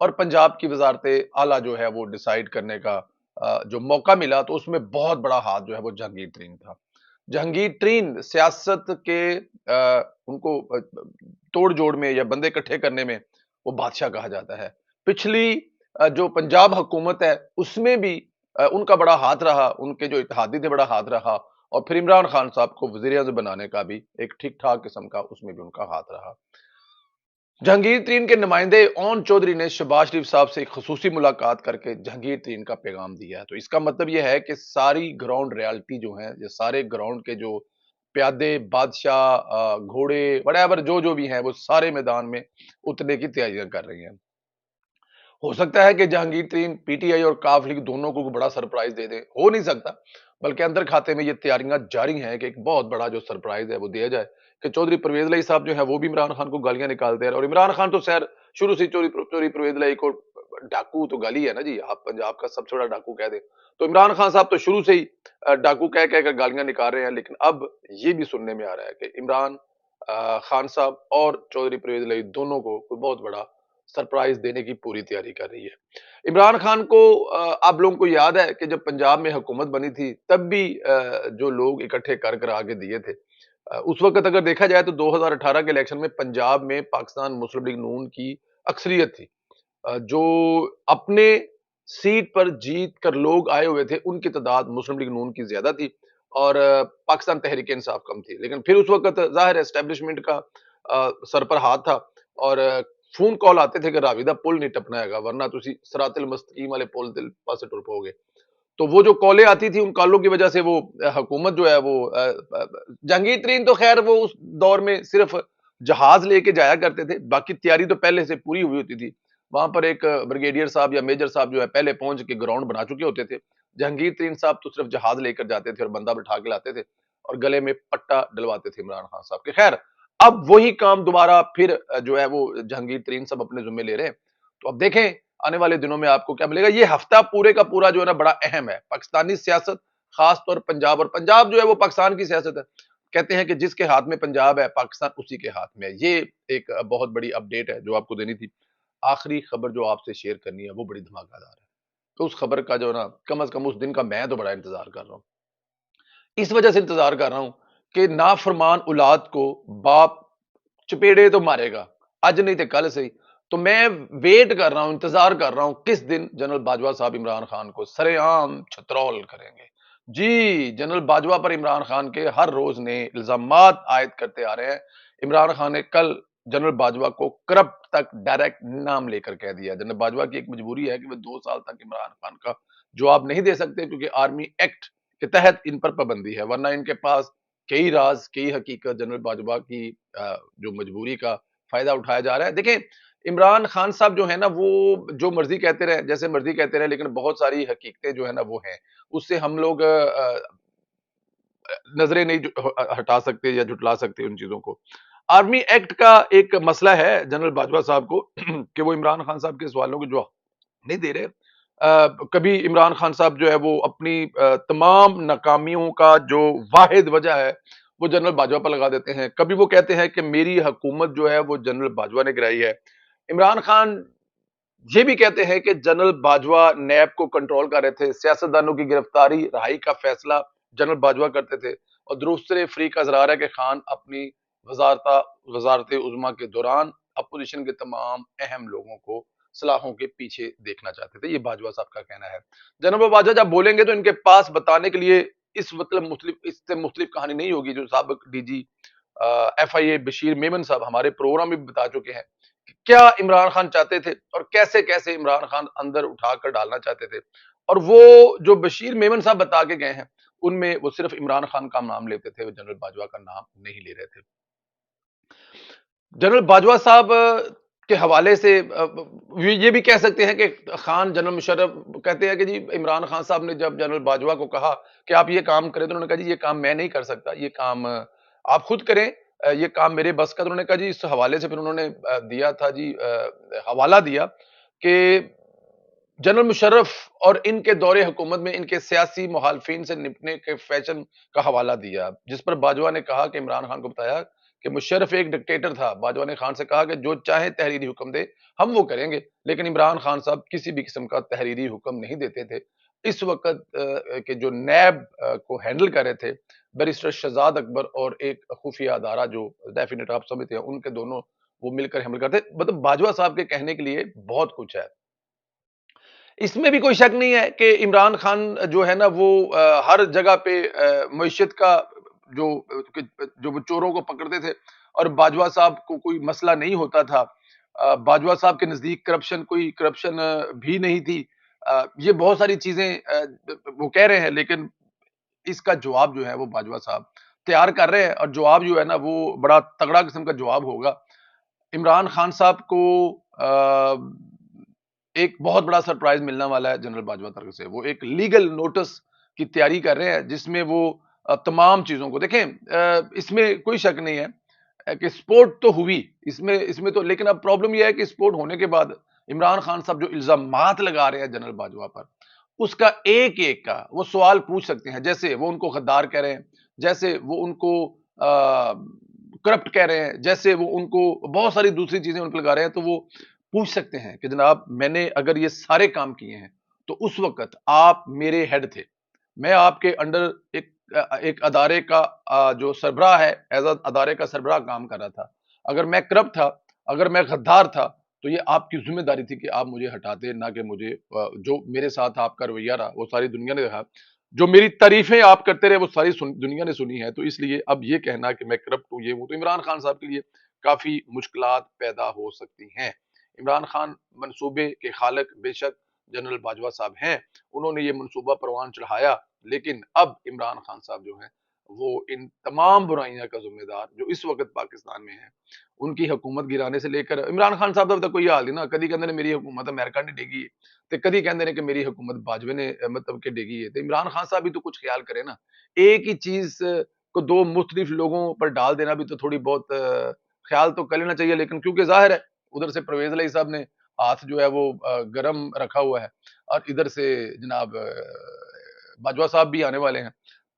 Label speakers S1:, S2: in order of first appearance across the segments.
S1: اور پنجاب کی وزارت اعلیٰ جو ہے وہ ڈیسائیڈ کرنے کا جو موقع ملا تو اس میں بہت بڑا ہاتھ جو ہے وہ جہانگیر ترین تھا. جہانگیر ترین سیاست کے ان کو توڑ جوڑ میں یا بندے اکٹھے کرنے میں وہ بادشاہ کہا جاتا ہے. پچھلی جو پنجاب حکومت ہے اس میں بھی ان کا بڑا ہاتھ رہا, ان کے جو اتحادی تھے بڑا ہاتھ رہا, اور پھر عمران خان صاحب کو وزیر اعظم بنانے کا بھی ایک ٹھیک ٹھاک قسم کا اس میں بھی ان کا ہاتھ رہا. جہانگیر ترین کے نمائندے اون چودھری نے شہباز شریف صاحب سے ایک خصوصی ملاقات کر کے جہانگیر ترین کا پیغام دیا ہے. تو اس کا مطلب یہ ہے کہ ساری گراؤنڈ ریالٹی جو ہیں, یہ سارے گراؤنڈ کے جو پیادے, بادشاہ, گھوڑے, وڑیور جو بھی ہیں, وہ سارے میدان میں اترنے کی تیاریاں کر رہی ہیں. ہو سکتا ہے کہ جہانگیر ترین پی ٹی آئی اور کاف لیگ دونوں کو بڑا سرپرائز دے دیں, ہو نہیں سکتا, بلکہ اندر کھاتے میں یہ تیاریاں جاری ہیں کہ ایک بہت بڑا جو سرپرائز ہے وہ دیا جائے کہ چودھری پرویز الہی صاحب جو ہے وہ بھی عمران خان کو گالیاں نکالتے ہیں. اور عمران خان تو خیر شروع سے چوری پرویز الہی کو ڈاکو تو گالی ہے نا جی, آپ پنجاب کا سب سے بڑا ڈاکو کہہ دیں, تو عمران خان صاحب تو شروع سے ہی ڈاکو کہہ کر گالیاں نکال رہے ہیں. لیکن اب یہ بھی سننے میں آ رہا ہے کہ عمران خان صاحب اور چودھری پرویز الہی دونوں کو کوئی بہت بڑا سرپرائز دینے کی پوری تیاری کر رہی ہے. عمران خان کو آپ لوگوں کو یاد ہے کہ جب پنجاب میں حکومت بنی تھی تب بھی جو لوگ اکٹھے کر آگے دیے تھے, اس وقت اگر دیکھا جائے تو 2018 کے الیکشن میں پنجاب میں پاکستان مسلم لیگ نون کی اکثریت تھی. جو اپنے سیٹ پر جیت کر لوگ آئے ہوئے تھے ان کی تعداد مسلم لیگ نون کی زیادہ تھی اور پاکستان تحریک انصاف کم تھی. لیکن پھر اس وقت ظاہر اسٹیبلشمنٹ کا سر پر ہاتھ تھا اور فون کال آتے تھے کہ راویدہ پل نہیں ٹپنا ہے گا ورنہ تسی صراط المستقیم والے پل دل پاسے ٹر پاؤ گے. تو وہ جو کالیں آتی تھی ان کالوں کی وجہ سے وہ حکومت جو ہے وہ جہانگیر ترین تو خیر وہ اس دور میں صرف جہاز لے کے جایا کرتے تھے, باقی تیاری تو پہلے سے پوری ہوئی ہوتی تھی. وہاں پر ایک بریگیڈیئر صاحب یا میجر صاحب جو ہے پہلے پہنچ کے گراؤنڈ بنا چکے ہوتے تھے. جہانگیر ترین صاحب تو صرف جہاز لے کر جاتے تھے اور بندہ بٹھا کے لاتے تھے اور گلے میں پٹا ڈلواتے تھے عمران خان صاحب کے. خیر اب وہی کام دوبارہ پھر جو ہے وہ جہانگیر ترین صاحب اپنے ذمہ لے رہے ہیں. تو اب دیکھیں آنے والے دنوں میں آپ کو کیا ملے گا. یہ ہفتہ پورے کا پورا جو ہے نا بڑا اہم ہے پاکستانی سیاست, خاص طور پنجاب, اور پنجاب جو ہے وہ پاکستان کی سیاست ہے. کہتے ہیں کہ جس کے ہاتھ میں پنجاب ہے پاکستان اسی کے ہاتھ میں ہے. یہ ایک بہت بڑی اپڈیٹ ہے جو آپ کو دینی تھی. آخری خبر جو آپ سے شیئر کرنی ہے وہ بڑی دھماکہ دار ہے, تو اس خبر کا جو نا کم از کم اس دن کا میں تو بڑا انتظار کر رہا ہوں. اس وجہ سے انتظار کر رہا ہوں کہ نافرمان اولاد کو باپ چپیڑے تو مارے گا, آج نہیں تو کل سے. تو میں ویٹ کر رہا ہوں, انتظار کر رہا ہوں کس دن جنرل باجوہ صاحب عمران خان کو سرے عام چھترول کریں گے. جی جنرل باجوہ پر عمران خان کے ہر روز نئے الزامات عائد کرتے آ رہے ہیں. عمران خان نے کل جنرل باجوہ کو کرپٹ تک ڈائریکٹ نام لے کر کہہ دیا. جنرل باجوہ کی ایک مجبوری ہے کہ وہ 2 سال تک عمران خان کا جواب نہیں دے سکتے کیونکہ آرمی ایکٹ کے تحت ان پر پابندی ہے, ورنہ ان کے پاس کئی راز کئی حقیقت جنرل باجوہ کی جو مجبوری کا فائدہ اٹھایا جا رہا ہے. دیکھیں عمران خان صاحب جو ہے نا وہ جو مرضی کہتے رہے جیسے مرضی کہتے رہے, لیکن بہت ساری حقیقتیں جو ہے نا وہ ہیں, اس سے ہم لوگ نظریں نہیں ہٹا سکتے یا جھٹلا سکتے ان چیزوں کو. آرمی ایکٹ کا ایک مسئلہ ہے جنرل باجوہ صاحب کو کہ وہ عمران خان صاحب کے سوالوں کے جواب نہیں دے رہے. کبھی عمران خان صاحب جو ہے وہ اپنی تمام ناکامیوں کا جو واحد وجہ ہے وہ جنرل باجوہ پر لگا دیتے ہیں. کبھی وہ کہتے ہیں کہ میری حکومت جو ہے وہ جنرل باجوہ نے گرائی ہے. عمران خان یہ بھی کہتے ہیں کہ جنرل باجوہ نیب کو کنٹرول کر رہے تھے, سیاستدانوں کی گرفتاری رہائی کا فیصلہ جنرل باجوہ کرتے تھے, اور درست فری کا اظہار ہے کہ خان اپنی وزارت عظمیٰ کے دوران اپوزیشن کے تمام اہم لوگوں کو صلاحوں کے پیچھے دیکھنا چاہتے تھے. یہ باجوہ صاحب کا کہنا ہے. جنرل باجوہ جب بولیں گے تو ان کے پاس بتانے کے لیے اس سے مختلف کہانی نہیں ہوگی جو سابق ڈی جی ایف آئی اے بشیر میمن صاحب ہمارے پروگرام میں بھی بتا چکے ہیں کہ کیا عمران خان چاہتے تھے اور کیسے کیسے عمران خان اندر اٹھا کر ڈالنا چاہتے تھے. اور وہ جو بشیر میمن صاحب بتا کے گئے ہیں ان میں وہ صرف عمران خان کا نام لیتے تھے, وہ جنرل باجوہ کا نام نہیں لے رہے تھے. جنرل باجوہ صاحب کے حوالے سے یہ بھی کہہ سکتے ہیں کہ خان جنرل مشرف کہتے ہیں کہ جی عمران خان صاحب نے جب جنرل باجوہ کو کہا کہ آپ یہ کام کریں تو انہوں نے کہا جی یہ کام میں نہیں کر سکتا, یہ کام آپ خود کریں, یہ کام میرے بس کا. انہوں نے کہا جی اس حوالے سے پھر انہوں نے دیا تھا جی حوالہ دیا کہ جنرل مشرف اور ان کے دور حکومت میں ان کے سیاسی مخالفین سے نپٹنے کے فیشن کا حوالہ دیا, جس پر باجوہ نے کہا کہ عمران خان کو بتایا کہ مشرف ایک ڈکٹیٹر تھا، باجوہ نے خان سے کہا کہ جو چاہے تحریری حکم دے ہم وہ کریں گے، لیکن عمران خان صاحب کسی بھی قسم کا تحریری حکم نہیں دیتے تھے۔ اس وقت کے جو نیب کو ہینڈل کر رہے تھے بیرسٹر شہزاد اکبر اور ایک خفیہ ادارہ جو ڈیفینیٹ آپ سمجھتے ہیں، ان کے دونوں وہ مل کر حمل کرتے، مطلب باجوہ صاحب کے کہنے کے لیے بہت کچھ ہے۔ اس میں بھی کوئی شک نہیں ہے کہ عمران خان جو ہے نا وہ ہر جگہ پہ معیشت کا جو جو وہ چوروں کو پکڑتے تھے، اور باجوہ صاحب کو کوئی مسئلہ نہیں ہوتا تھا۔ باجوہ صاحب کے نزدیک کرپشن کوئی کرپشن بھی نہیں تھی۔ یہ بہت ساری چیزیں وہ کہہ رہے ہیں، لیکن اس کا جواب جو ہے وہ باجوہ صاحب تیار کر رہے ہیں، اور جواب جو ہے نا وہ بڑا تگڑا قسم کا جواب ہوگا۔ عمران خان صاحب کو ایک بہت بڑا سرپرائز ملنے والا ہے جنرل باجوہ طرف سے۔ وہ ایک لیگل نوٹس کی تیاری کر رہے ہیں جس میں وہ تمام چیزوں کو دیکھیں، اس میں کوئی شک نہیں ہے کہ سپورٹ تو ہوئی اس میں تو، لیکن اب پرابلم یہ ہے کہ سپورٹ ہونے کے بعد عمران خان صاحب جو الزامات لگا رہے ہیں جنرل باجوہ پر، اس کا ایک ایک کا وہ سوال پوچھ سکتے ہیں، جیسے وہ ان کو غدار کہہ رہے ہیں، جیسے وہ ان کو کرپٹ کہہ رہے ہیں، جیسے وہ ان کو بہت ساری دوسری چیزیں ان پہ لگا رہے ہیں، تو وہ پوچھ سکتے ہیں کہ جناب میں نے اگر یہ سارے کام کیے ہیں تو اس وقت آپ میرے ہیڈ تھے، میں آپ کے انڈر ایک ادارے کا جو سربراہ ہے، ایز ادارے کا سربراہ کام کر رہا تھا، اگر میں کرپٹ تھا، اگر میں غدار تھا، تو یہ آپ کی ذمہ داری تھی کہ آپ مجھے ہٹاتے، نہ کہ مجھے جو میرے ساتھ آپ کا رویہ رہا وہ ساری دنیا نے دیکھا، جو میری تعریفیں آپ کرتے رہے وہ ساری دنیا نے سنی ہے، تو اس لیے اب یہ کہنا کہ میں کرپٹ ہوں، یہ ہوں، تو عمران خان صاحب کے لیے کافی مشکلات پیدا ہو سکتی ہیں۔ عمران خان منصوبے کے خالق بے شک جنرل باجوہ صاحب ہیں، انہوں نے یہ منصوبہ پروان چڑھایا، لیکن اب عمران خان صاحب جو ہیں وہ ان تمام برائیاں کا ذمہ دار جو اس وقت پاکستان میں ہیں، ان کی حکومت گرانے سے لے کر عمران خان صاحب اب تک کوئی حال نہیں نا، کدی کہندے نے میری حکومت امریکہ نے ڈیگی ہے، تے کدی کہندے نے کہ میری حکومت باجوے نے مطلب کہ ڈیگی ہے، تے عمران خان صاحب بھی تو کچھ خیال کرے نا، ایک ہی چیز کو دو مختلف لوگوں پر ڈال دینا بھی تو تھوڑی بہت خیال تو کر لینا چاہیے، لیکن کیونکہ ظاہر ہے ادھر سے پرویز علیہ صاحب نے ہاتھ جو ہے وہ گرم رکھا ہوا ہے، اور ادھر سے جناب باجوہ صاحب بھی آنے والے ہیں،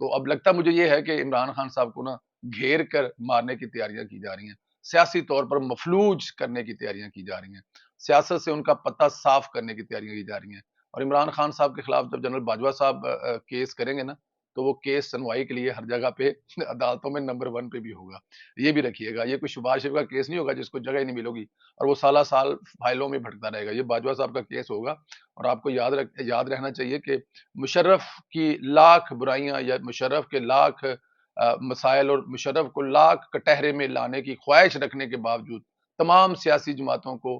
S1: تو اب لگتا مجھے یہ ہے کہ عمران خان صاحب کو نا گھیر کر مارنے کی تیاریاں کی جا رہی ہیں، سیاسی طور پر مفلوج کرنے کی تیاریاں کی جا رہی ہیں، سیاست سے ان کا پتہ صاف کرنے کی تیاریاں کی جا رہی ہیں، اور عمران خان صاحب کے خلاف جب جنرل باجوہ صاحب کیس کریں گے نا، تو وہ کیس سنوائی کے لیے ہر جگہ پہ عدالتوں میں نمبر 1 پہ بھی ہوگا، یہ بھی رکھیے گا، یہ کوئی شباز شریف کا کیس نہیں ہوگا جس کو جگہ ہی نہیں ملے گی، اور وہ سالہ سال فائلوں میں بھٹکتا رہے گا، یہ باجوہ صاحب کا کیس ہوگا، اور آپ کو یاد رہنا چاہیے کہ مشرف کی لاکھ برائیاں یا مشرف کے لاکھ مسائل اور مشرف کو لاکھ کٹہرے میں لانے کی خواہش رکھنے کے باوجود تمام سیاسی جماعتوں کو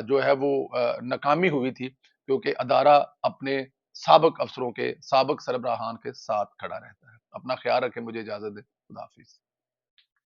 S1: جو ہے وہ ناکامی ہوئی تھی، کیونکہ ادارہ اپنے سابق افسروں کے سابق سربراہان کے ساتھ کھڑا رہتا ہے۔ اپنا خیال رکھیں، مجھے اجازت دیں، خدا حافظ۔